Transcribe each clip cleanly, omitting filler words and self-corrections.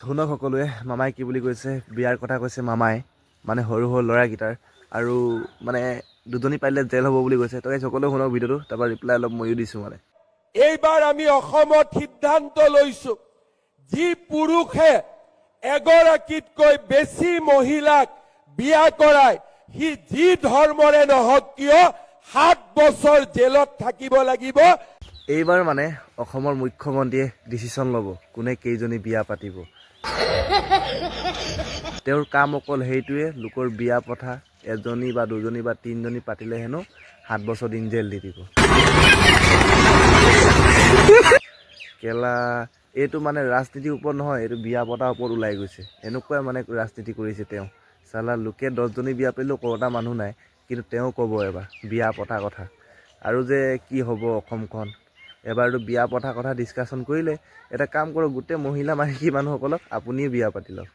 শুনক সকলোৱে, মামাই কি বুলি কৈছে, বিয়াৰ কথা কৈছে মামাই, মানে সৰু সৰু ল'ৰাকেইটাৰ, আৰু মানে দুজনী পাৰিলে জেল হ'ব বুলি কৈছে। তই সকলোৱে শুনক ভিডিঅ'টো, তাৰপৰা ৰিপ্লাই অলপ ময়ো দিছোঁ মানে। এইবাৰ আমি অসমত সিদ্ধান্ত লৈছো, যি পুৰুষে এগৰাকীতকৈ বেছি মহিলাক বিয়া কৰায়, সি যি ধৰ্মৰে নহওক কিয় 7 বছৰ জেলত থাকিব লাগিব। এইবাৰ মানে অসমৰ মুখ্যমন্ত্ৰীয়ে ডিচিশ্যন ল'ব কোনে কেইজনী বিয়া পাতিব। তেওঁৰ কাম অকল সেইটোৱে, লোকৰ বিয়া পতা, এজনী বা দুজনী বা তিনিজনী পাতিলে হেনো 7 বছৰ দিন জেল দি দিব। কেলা এইটো মানে ৰাজনীতিৰ ওপৰত নহয়, এইটো বিয়া পতাৰ ওপৰত ওলাই গৈছে। এনেকুৱাই মানে ৰাজনীতি কৰিছে তেওঁ। চালা লোকে 10জনী বিয়া পাতিলেও কটা মানুহ নাই, কিন্তু তেওঁ ক'ব এবাৰ বিয়া পতা কথা। আৰু যে কি হ'ব অসমখন, এবাৰতো বিয়া পতা কথা ডিছকাশ্যন কৰিলে। এটা কাম কৰক, গোটেই মহিলা মাইকী মানুহসকলক আপুনিয়ে বিয়া পাতি লওক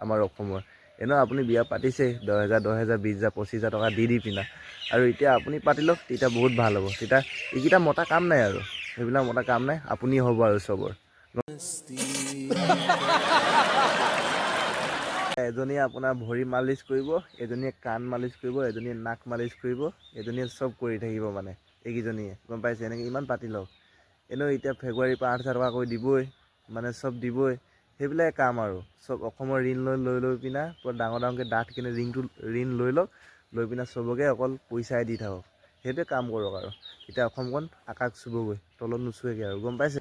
আমাৰ অসমৰ। এনেও আপুনি বিয়া পাতিছেই 10,000 10,000 20,000 25,000 টকা দি পিনা, আৰু এতিয়া আপুনি পাতি লওক, তেতিয়া বহুত ভাল হ'ব। তেতিয়া এইকেইটা মতা কাম নাই আৰু, সেইবিলাক মতা কাম নাই, আপুনি হ'ব আৰু চবৰ। এজনীয়ে আপোনাৰ ভৰি মালিচ কৰিব, এজনীয়ে কাণ মালিচ কৰিব, এজনীয়ে নাক মালিচ কৰিব, এজনীয়ে চব কৰি থাকিব মানে এইকেইজনীয়ে, গম পাইছে? এনেকৈ ইমান পাতি লওক। এনেও এতিয়া ফেব্ৰুৱাৰীৰ পৰা 8,000 টকা কৰি দিবই, মানে চব দিবই। সেইবিলাকে কাম আৰু চব অসমৰ ঋণ লৈ পিনে পুৰা ডাঙৰ ডাঙৰকৈ ডাঠ কিনে ঋণ লৈ লওক, লৈ পিনে চবকে অকল পইচাই দি থাকক। সেইটোৱে কাম কৰক আৰু এতিয়া অসমখন আকাশ চুবগৈ, তলত নোচোৱেগৈ আৰু, গম পাইছে?